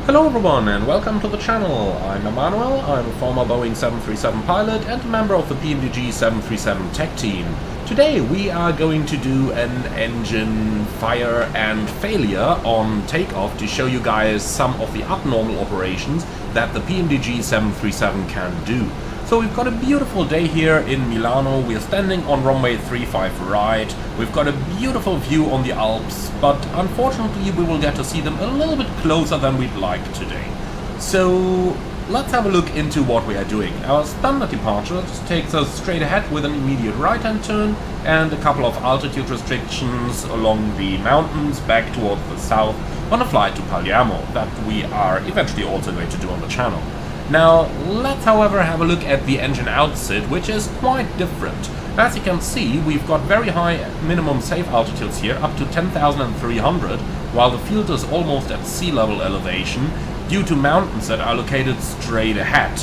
Hello everyone and welcome to the channel. I'm Emmanuel, I'm a former Boeing 737 pilot and a member of the PMDG 737 tech team. Today we are going to do an engine fire and failure on takeoff to show you guys some of the abnormal operations that the PMDG 737 can do. So we've got a beautiful day here in Milano, we are standing on runway 35 right, we've got a beautiful view on the Alps, but unfortunately we will get to see them a little bit closer than we'd like today. So let's have a look into what we are doing. Our standard departure just takes us straight ahead with an immediate right-hand turn and a couple of altitude restrictions along the mountains back towards the south on a flight to Palermo that we are eventually also going to do on the channel. Now, let's however have a look at the engine outset, which is quite different. As you can see, we've got very high minimum safe altitudes here, up to 10,300, while the field is almost at sea level elevation, due to mountains that are located straight ahead.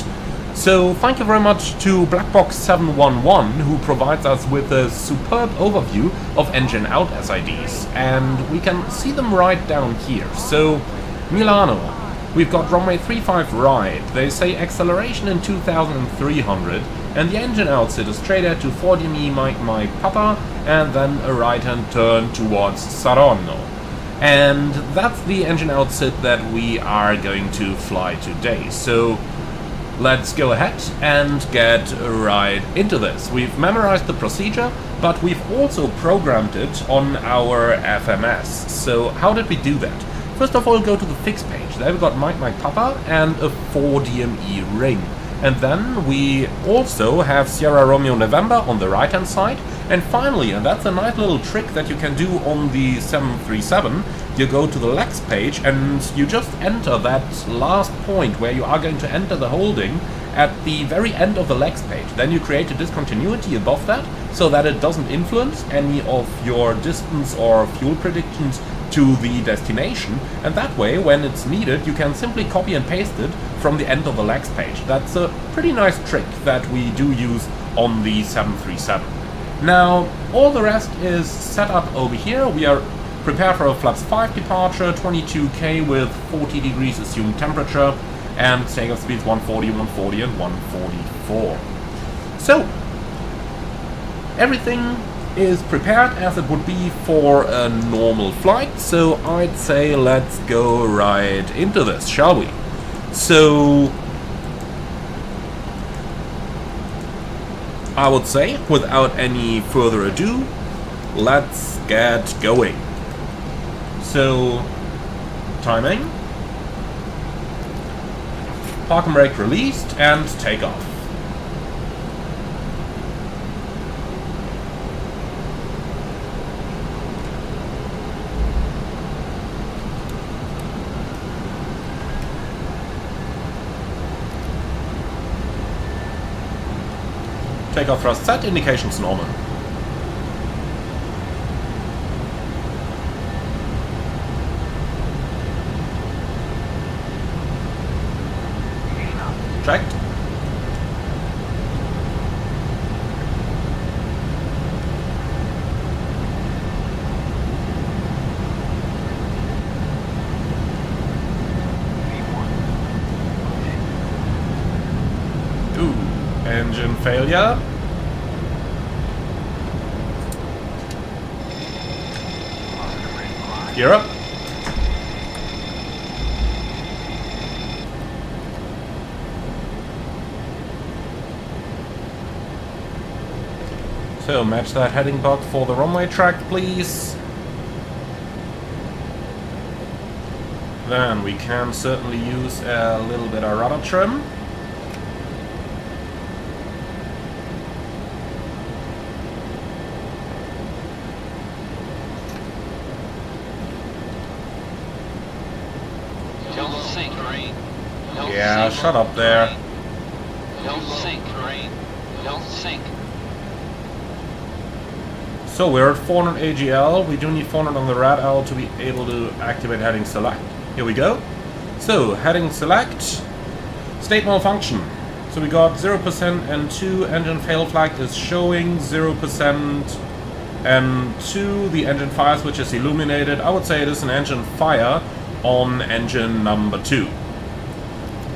So, thank you very much to Blackbox711, who provides us with a superb overview of engine out SIDs, and we can see them right down here. So, Milano. We've got runway 35 right, they say acceleration in 2300, and the engine outset is straight ahead to 40 me Mike Papa, and then a right hand turn towards Saronno. And that's the engine outset that we are going to fly today. So let's go ahead and get right into this. We've memorized the procedure, but we've also programmed it on our FMS. So how did we do that? First of all, go to the fix page. There we've got Mike Papa and a 4DME ring. And then we also have Sierra Romeo November on the right hand side. And finally, and that's a nice little trick that you can do on the 737, you go to the legs page and you just enter that last point where you are going to enter the holding at the very end of the legs page. Then you create a discontinuity above that so that it doesn't influence any of your distance or fuel predictions to the destination, and that way when it's needed you can simply copy and paste it from the end of the legs page. That's a pretty nice trick that we do use on the 737. Now all the rest is set up over here. We are prepared for a flaps 5 departure, 22k with 40 degrees assumed temperature, and takeoff speeds 140, 140 and 144. So everything is prepared as it would be for a normal flight, so I'd say let's go right into this, shall we? So I would say, without any further ado, let's get going. So, timing, park and brake released, and take off. Takeoff thrust set, indications normal. Checked. Engine failure. Gear up. So match that heading block for the runway track, please. Then we can certainly use a little bit of rudder trim. Yeah, shut up there. Don't sink, Rain. Don't sink. So we're at 400 AGL. We do need 400 on the rad L to be able to activate heading select. Here we go. So heading select. State malfunction. So we got 0% and 2. Engine fail flag is showing 0% and 2. The engine fire switch is illuminated. I would say it is an engine fire. on engine number 2.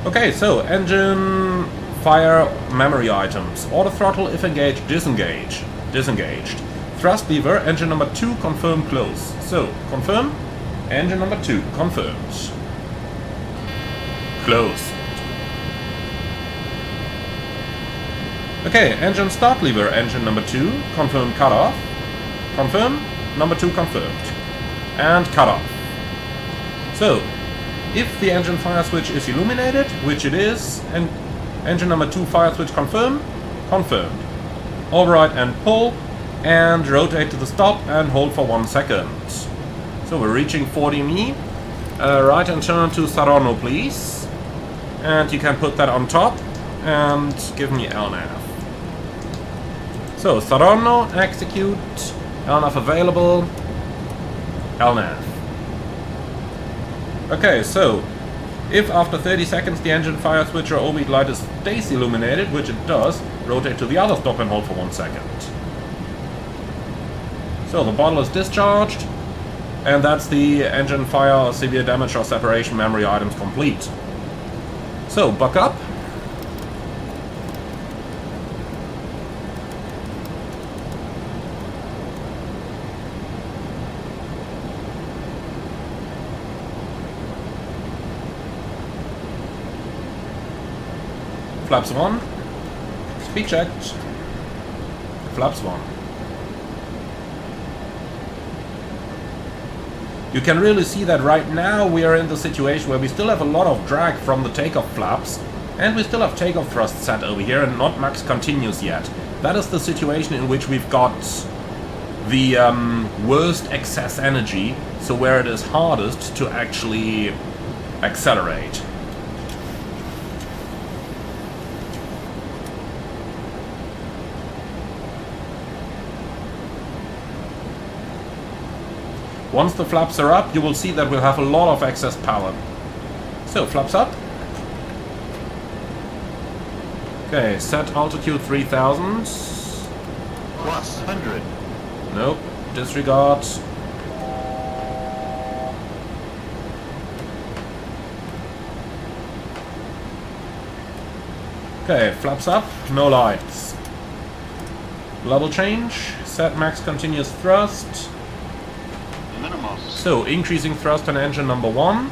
Okay, so engine fire memory items. Auto throttle if engaged, disengage. Disengaged. Thrust lever, engine number 2, confirm close. So, confirm. Engine number 2, confirmed. Close. Okay, engine start lever, engine number 2, confirm cut off. Confirm, number 2 confirmed. And cut off. So, if the engine fire switch is illuminated, which it is, and engine number 2 fire switch confirm, confirmed. Override and pull, and rotate to the stop and hold for 1 second. So we're reaching 40 me. Right and turn to Throttle, please. And you can put that on top and give me LNAV. So Throttle, execute, LNAV available, LNAV. Okay, so if after 30 seconds the engine fire switch or overheat light stays illuminated, which it does, rotate to the other stop and hold for 1 second. So the bottle is discharged, and that's the engine fire, severe damage or separation memory items complete. So, buck up. Flaps 1. Speed checked. Flaps 1. You can really see that right now we are in the situation where we still have a lot of drag from the takeoff flaps, and we still have takeoff thrust set over here and not max continuous yet. That is the situation in which we've got the worst excess energy, so where it is hardest to actually accelerate. Once the flaps are up, you will see that we'll have a lot of excess power. So, flaps up. Okay, set altitude 3000. Plus 100. Nope, disregard. Okay, flaps up, no lights. Level change, set max continuous thrust. So, increasing thrust on engine number 1.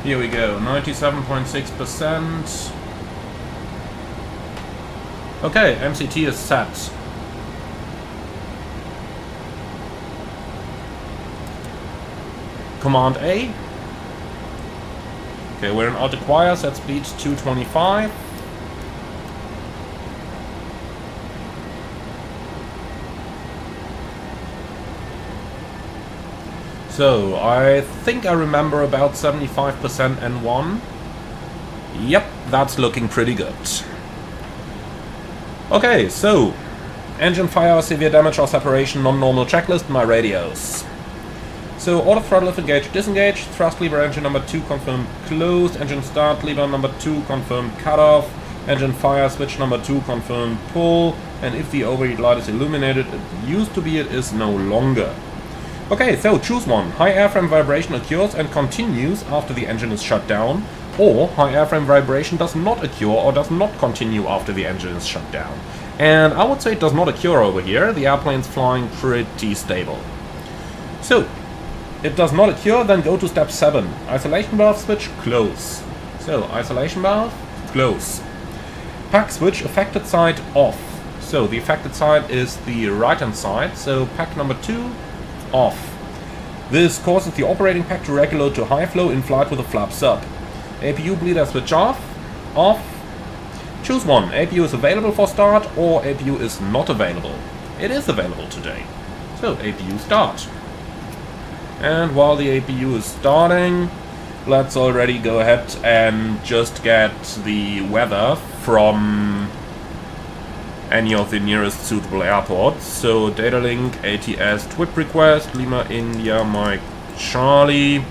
Here we go, 97.6%. Okay, MCT is set. Command A. Okay, we're in auto acquire, set speed 225. So, I think I remember about 75% N1. Yep, that's looking pretty good. Okay, so, engine fire, severe damage or separation, non-normal checklist, my radios. So, auto throttle if engaged, disengage, thrust lever engine number 2 confirmed closed, engine start lever number 2 confirmed cut off, engine fire switch number 2 confirmed pull, and if the overheat light is illuminated, it used to be, it is no longer. Okay, so choose one. High airframe vibration occurs and continues after the engine is shut down, or high airframe vibration does not occur or does not continue after the engine is shut down. And I would say it does not occur over here. The airplane's flying pretty stable. So, it does not occur, then go to step 7. Isolation valve switch, close. So, isolation valve, close. Pack switch, affected side, off. So, the affected side is the right-hand side, so pack number 2, off. This causes the operating pack to regulate to high flow in flight with the flaps up. APU bleeder switch off, off. Choose one. APU is available for start or APU is not available. It is available today. So APU start. And while the APU is starting, let's already go ahead and just get the weather from any of the nearest suitable airports. So data link, ATS, TWIP request, Lima India Mike Charlie,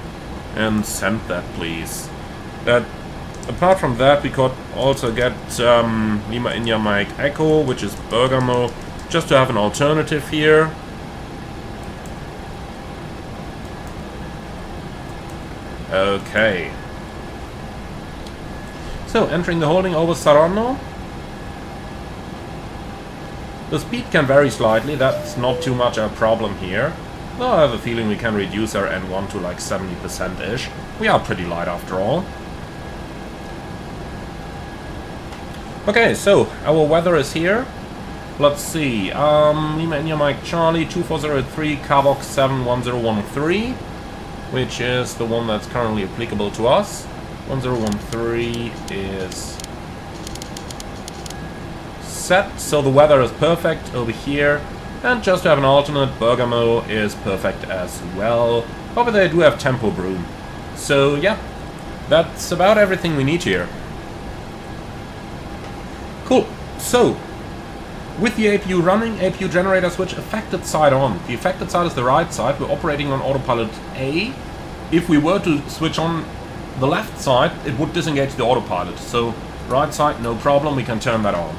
and send that please. Apart from that, we could also get Lima India Mike Echo, which is Bergamo, just to have an alternative here. Okay. So, entering the holding over Saronno. The speed can vary slightly, that's not too much a problem here. Though I have a feeling we can reduce our N1 to like 70%-ish. We are pretty light after all. Okay, so our weather is here. Let's see. Lima India Mike Charlie 2403 Kavok 71013, which is the one that's currently applicable to us. 1013 is set, so the weather is perfect over here. And just to have an alternate, Bergamo is perfect as well. Over there do have Tempo Broom. So yeah, that's about everything we need here. Cool. So, with the APU running, APU generator switch affected side on. The affected side is the right side. We're operating on autopilot A. If we were to switch on the left side, it would disengage the autopilot. So, right side, no problem, we can turn that on.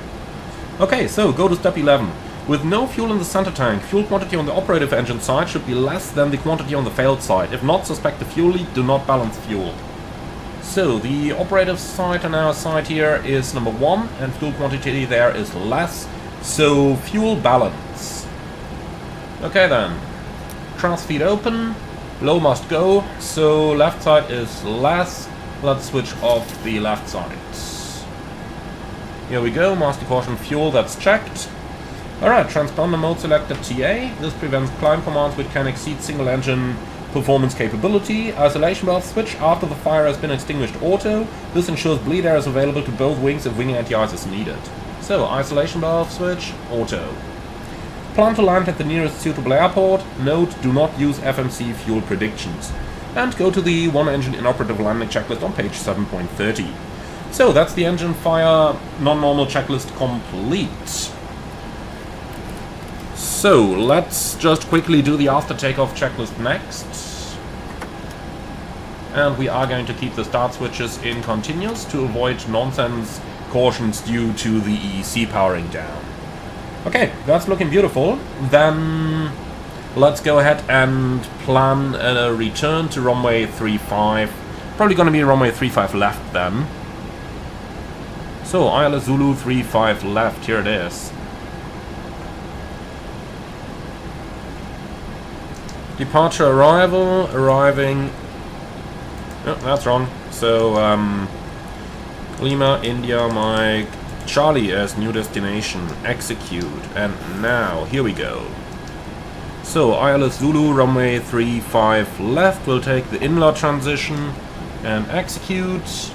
Okay, so go to step 11. With no fuel in the center tank, fuel quantity on the operative engine side should be less than the quantity on the failed side. If not, suspect the fuel leak, do not balance fuel. So, the operative side on our side here is number 1, and fuel quantity there is less. So, fuel balance. Okay then. Trans feed open. Low must go. So, left side is less. Let's switch off the left side. Here we go. Master caution fuel, that's checked. Alright, transponder mode selected TA. This prevents climb commands which can exceed single engine performance capability. Isolation valve switch after the fire has been extinguished auto. This ensures bleed air is available to both wings if wing anti-ice is needed. So, isolation valve switch, auto. Plan to land at the nearest suitable airport. Note, do not use FMC fuel predictions. And go to the one engine inoperative landing checklist on page 7.30. So, that's the engine fire non-normal checklist complete. So, let's just quickly do the after takeoff checklist next. And we are going to keep the start switches in continuous to avoid nonsense cautions due to the EEC powering down. Okay, that's looking beautiful. Then let's go ahead and plan a return to runway 35. Probably going to be runway 35 left then. So, ILS Zulu 35 left, here it is. Departure arrival, arriving... Oh, that's wrong. So, Lima, India, Mike, Charlie as new destination. Execute. And now, here we go. So, ILS Zulu, runway 35 left. We'll take the inlet transition and execute.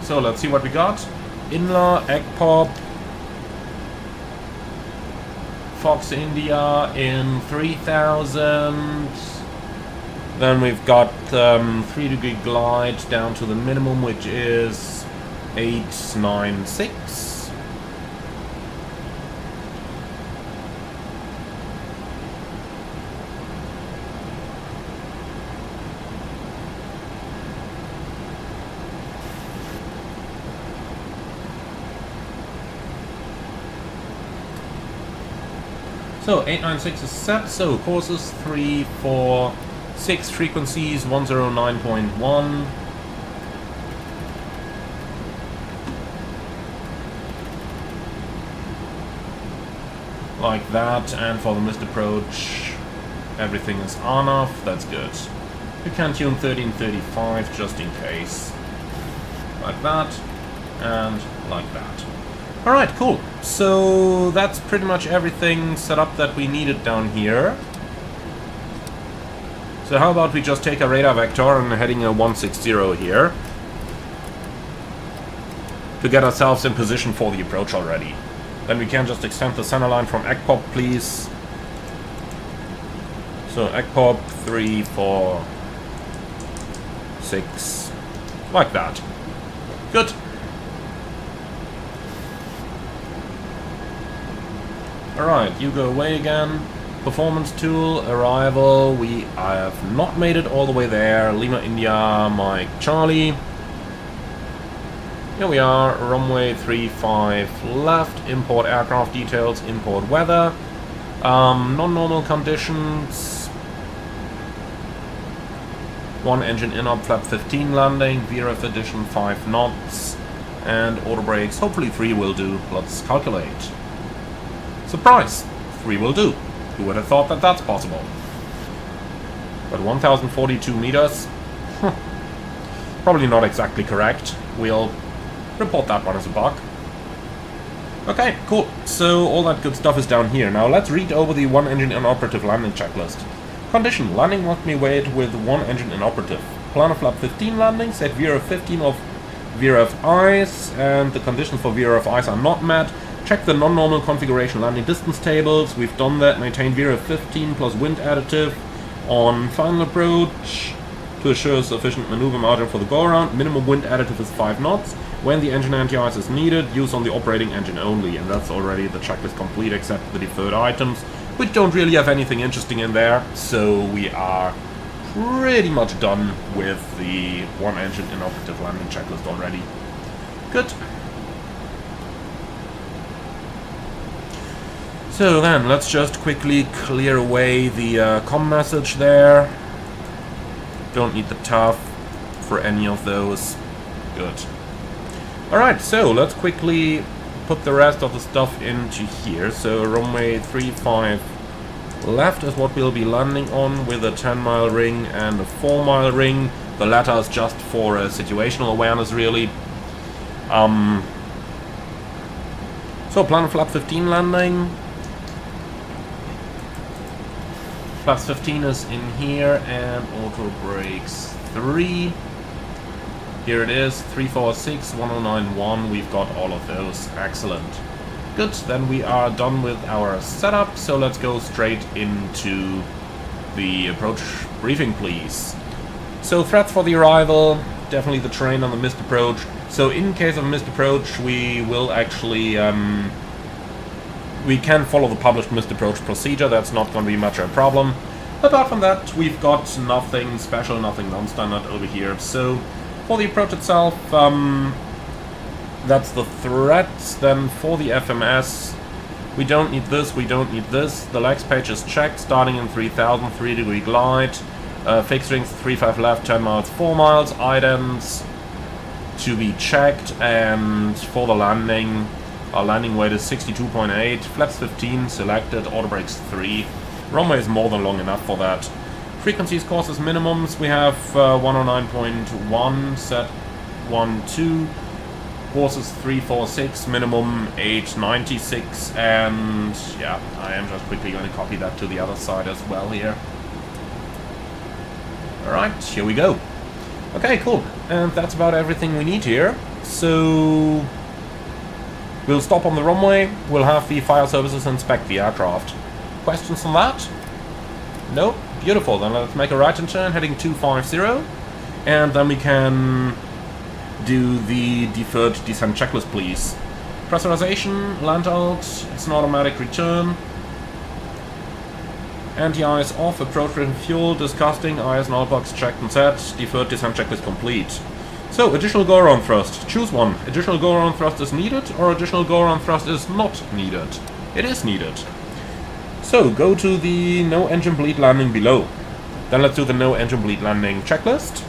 So, let's see what we got. Inla, egg pop. Fox India in 3000. Then we've got 3-degree glide down to the minimum, which is 896. So 896 is set, so courses 3, 4, 6 frequencies, 109.1. Like that, and for the missed approach, everything is on off, that's good. You can tune 1335 just in case. Like that, and like that. Alright, cool. So that's pretty much everything set up that we needed down here. So how about we just take a radar vector and heading a 160 here to get ourselves in position for the approach already. Then we can just extend the center line from ECPOP, please. So ECPOP 3, 4, 6, like that. Good. Alright, you go away again. Performance tool, arrival. We have not made it all the way there. Lima India, Mike Charlie. Here we are, runway 35 left, import aircraft details, import weather, non-normal conditions, 1 engine in-up, flap 15 landing, VRF addition 5 knots, and auto brakes, hopefully 3 will do. Let's calculate. Surprise! 3 will do. Who would have thought that that's possible? But 1042 meters? Probably not exactly correct. We'll report that one as a bug. Okay, cool. So all that good stuff is down here. Now let's read over the 1 engine inoperative landing checklist. Condition: landing must be weighed with 1 engine inoperative. Plan a flap 15 landing, set VRF 15 of VRF eyes, and the conditions for VRF eyes are not met. Check the non-normal configuration landing distance tables. We've done that. Maintain VRF 15 plus wind additive on final approach to assure sufficient maneuver margin for the go-around. Minimum wind additive is 5 knots. When the engine anti-ice is needed, use on the operating engine only. And that's already the checklist complete except the deferred items, which don't really have anything interesting in there. So we are pretty much done with the 1 engine inoperative landing checklist already. Good. So then, let's just quickly clear away the comm message there. Don't need the TAF for any of those. Good. Alright, so let's quickly put the rest of the stuff into here. So runway 35 left is what we'll be landing on, with a 10-mile ring and a 4-mile ring. The latter is just for situational awareness, really. So plan flap 15 landing. Flap 15 is in here, and auto brakes 3. Here it is, 346, 1091. We've got all of those. Excellent. Good, then we are done with our setup, so let's go straight into the approach briefing, please. So threats for the arrival, definitely the terrain on the missed approach. So in case of missed approach, we will actually, we can follow the published missed approach procedure. That's not going to be much of a problem. Apart from that, we've got nothing special, nothing non-standard over here. So for the approach itself, that's the threats. Then for the FMS, we don't need this, we don't need this. The legs page is checked, starting in 3000, 3-degree glide. Fixed rings 35 left, 10 miles, 4 miles. Items to be checked, and for the landing, our landing weight is 62.8. Flaps 15 selected, auto brakes 3. Runway is more than long enough for that. Frequencies, courses, minimums, we have 109.1 set 1.2. Courses 346, minimum 896, and yeah, I am just quickly going to copy that to the other side as well here. Alright, here we go. Okay, cool. And that's about everything we need here. So we'll stop on the runway, we'll have the fire services inspect the aircraft. Questions on that? No? Beautiful, then let's make a right hand turn heading 250, and then we can do the deferred descent checklist, please. Pressurization, land out, it's an automatic return. Anti-ice off, approach with fuel, disgusting, IS and all box checked and set, deferred descent checklist complete. So, additional go-around thrust, choose one. Additional go-around thrust is needed, or additional go-around thrust is not needed. It is needed. So, go to the no engine bleed landing below. Then let's do the no engine bleed landing checklist.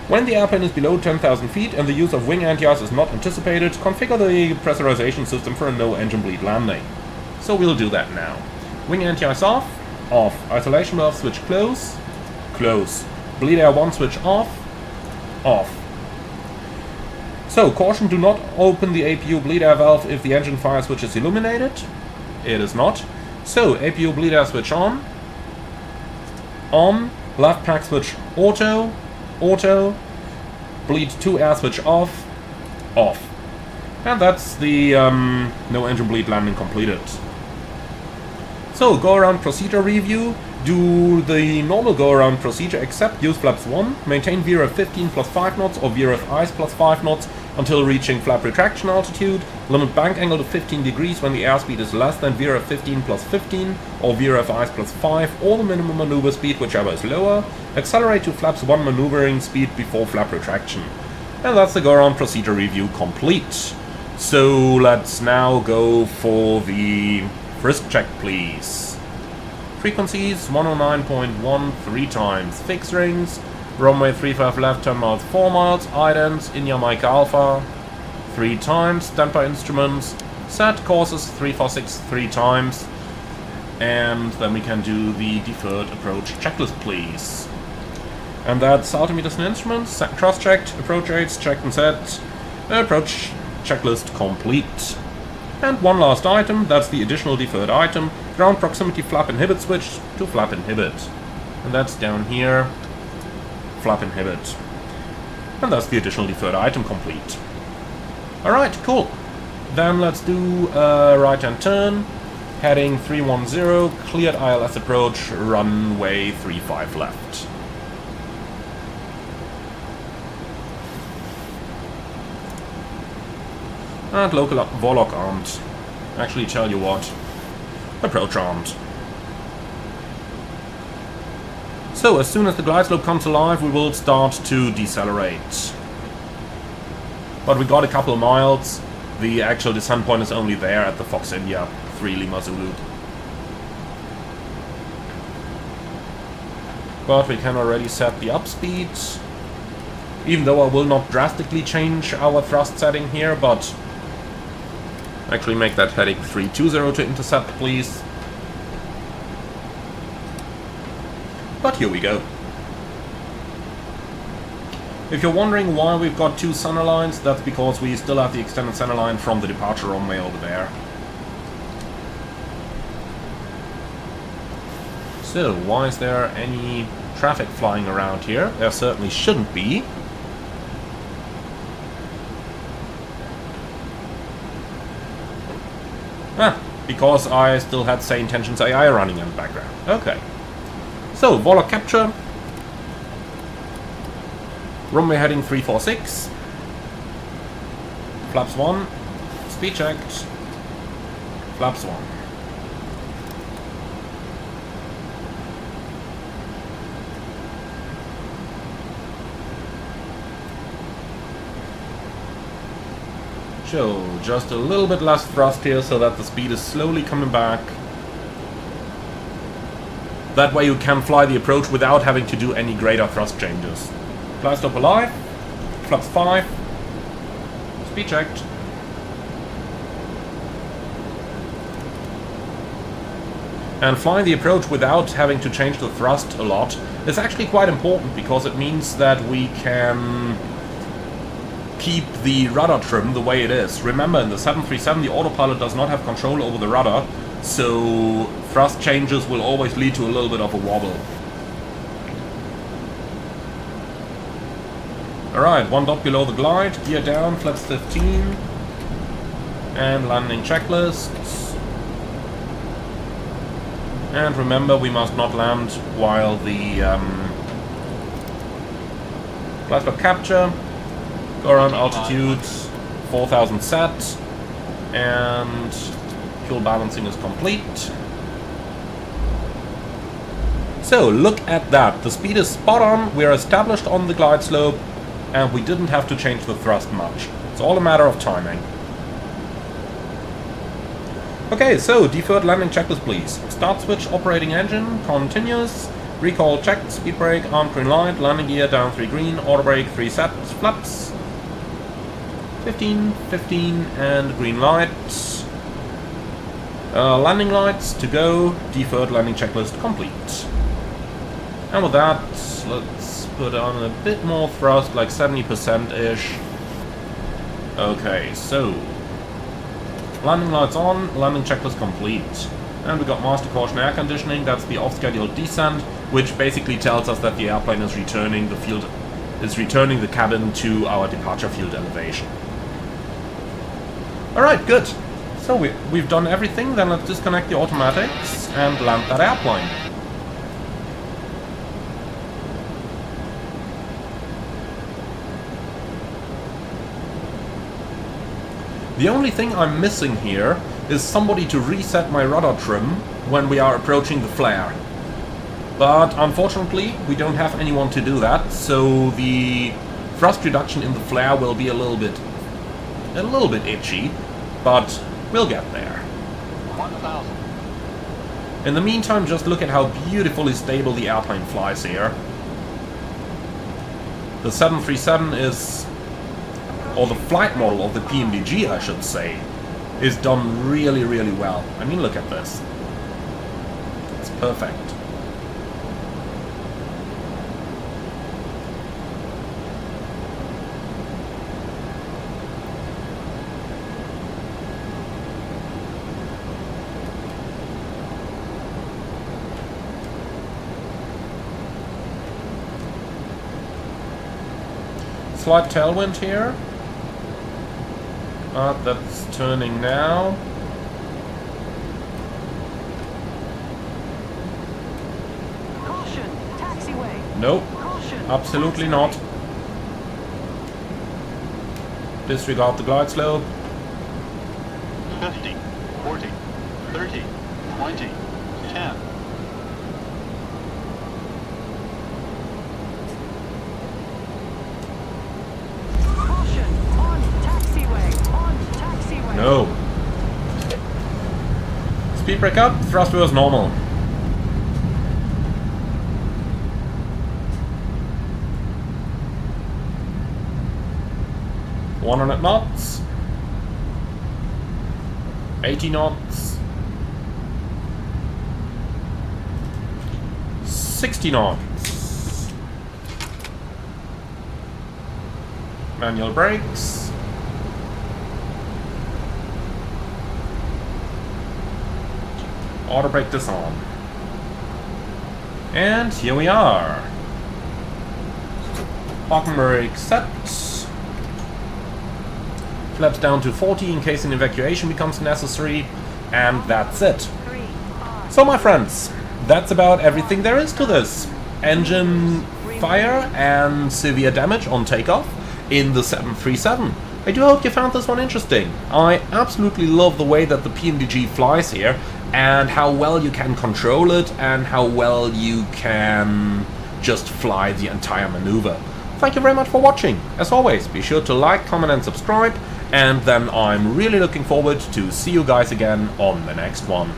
When the airplane is below 10,000 feet and the use of wing anti-ice is not anticipated, configure the pressurization system for a no engine bleed landing. So we'll do that now. Wing anti-ice off, off. Isolation valve switch close, close. Bleed air 1 switch off, off. So, caution, do not open the APU bleed air valve if the engine fire switch is illuminated. It is not. So, APU bleed air switch on, left pack switch auto, auto, bleed 2 air switch off, off. And that's the no engine bleed landing completed. So, go around procedure review. Do the normal go around procedure except use flaps 1, maintain VRF 15 plus 5 knots or VRF ice plus 5 knots until reaching flap retraction altitude, limit bank angle to 15 degrees when the airspeed is less than VRF 15 plus 15 or VRF ice plus 5 or the minimum maneuver speed, whichever is lower, accelerate to flaps 1 maneuvering speed before flap retraction. And that's the go-around procedure review complete. So let's now go for the frisk check, please. Frequencies 109.13 times. Fixed rings, runway 35 left, 10 miles, 4 miles. Idents, India Mike Alpha 3 times. Standby instruments, set courses 346 3 times. And then we can do the deferred approach checklist, please. And that's altimeters and instruments, cross-checked, approach rates, checked and set, approach checklist complete. And one last item, that's the additional deferred item, ground proximity flap inhibit switch to flap inhibit. And that's down here, flap inhibit. And that's the additional deferred item complete. Alright, cool. Then let's do a right-hand turn, heading 310, cleared ILS approach, runway 35 left. And local Warlock armed. Actually, tell you what, approach armed. So, as soon as the glide slope comes alive, we will start to decelerate. But we got a couple of miles. The actual descent point is only there at the Fox India 3 Lima Zulu. But we can already set the up speed. Even though I will not drastically change our thrust setting here, but actually make that heading 320 to intercept, please. But here we go. If you're wondering why we've got 2 center lines, that's because we still have the extended center line from the departure runway over there. So, why is there any traffic flying around here? There certainly shouldn't be. Because I still had Say Intentions AI running in the background. Okay. So, Warlock capture. Runway heading 346. Flaps 1. Speed checked. Flaps 1. So, just a little bit less thrust here so that the speed is slowly coming back. That way you can fly the approach without having to do any greater thrust changes. Glide slope alive. Flaps 5. Speed checked. And flying the approach without having to change the thrust a lot is actually quite important, because it means that we can keep the rudder trim the way it is. Remember, in the 737 the autopilot does not have control over the rudder, so thrust changes will always lead to a little bit of a wobble. Alright, 1 dot below the glide, gear down, flaps 15, and landing checklists. And remember, we must not land while the glide slope capture. Go around altitude 4000 set, and fuel balancing is complete. So look at that, the speed is spot on, we are established on the glide slope, and we didn't have to change the thrust much. It's all a matter of timing. Okay, so deferred landing checklist, please. Start switch, operating engine, continuous, recall checked, speed brake, armed green light, landing gear down 3 green, auto brake 3 set, flaps 15, 15, and green lights. Landing lights to go, deferred landing checklist complete. And with that, let's put on a bit more thrust, like 70%-ish. Okay, so landing lights on, landing checklist complete. And we got master caution air conditioning, that's the off-scheduled descent, which basically tells us that the airplane is returning the cabin to our departure field elevation. Alright, good. So we've done everything, then let's disconnect the automatics and land that airplane. The only thing I'm missing here is somebody to reset my rudder trim when we are approaching the flare. But unfortunately, we don't have anyone to do that, so the Thrust reduction in the flare will be a little bit itchy, but we'll get there. 1,000. In the meantime, just look at how beautifully stable the airplane flies here. The 737 is, or the flight model of the PMDG, I should say, is done really, really well. I mean, look at this. It's perfect. Slight tailwind here. That's turning now. Caution, taxiway. Nope, Caution, absolutely taxiway. not. Disregard the glide slope. 50, 40, 30, 20, 10. Caution, on taxiway. On taxiway. No. Speed break up, thrust was normal. $100 knots. 80 knots. 60 knots. Manual brakes. Auto brake disarm. And here we are. Parking brake set. Flaps down to 40 in case an evacuation becomes necessary. And that's it. So my friends, that's about everything there is to this. Engine fire and severe damage on takeoff in the 737. I do hope you found this one interesting. I absolutely love the way that the PMDG flies here, and how well you can control it, and how well you can just fly the entire maneuver. Thank you very much for watching. As always, be sure to like, comment and subscribe, and then I'm really looking forward to see you guys again on the next one.